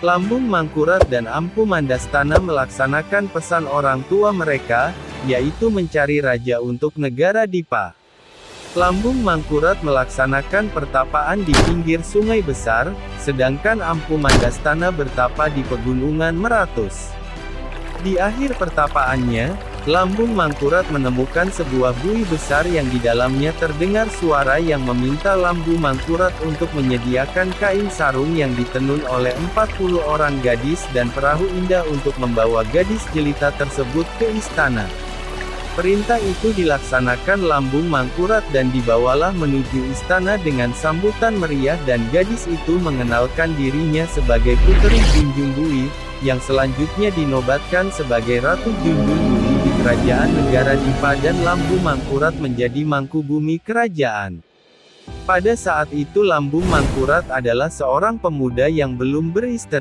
Lambung Mangkurat dan Ampu Mandastana melaksanakan pesan orang tua mereka, yaitu mencari raja untuk negara Dipa. Lambung Mangkurat melaksanakan pertapaan di pinggir sungai besar, sedangkan Ampu Mandastana bertapa di pegunungan Meratus. Di akhir pertapaannya, Lambung Mangkurat menemukan sebuah bui besar yang di dalamnya terdengar suara yang meminta Lambu Mangkurat untuk menyediakan kain sarung yang ditenun oleh 40 orang gadis dan perahu indah untuk membawa gadis jelita tersebut ke istana. Perintah itu dilaksanakan Lambung Mangkurat dan dibawalah menuju istana dengan sambutan meriah dan gadis itu mengenalkan dirinya sebagai Puteri Junjung Bui, yang selanjutnya dinobatkan sebagai Ratu Junjung Bui di kerajaan negara Dipa dan Lambu Mangkurat menjadi Mangku Bumi kerajaan. Pada saat itu Lambung Mangkurat adalah seorang pemuda yang belum beristri.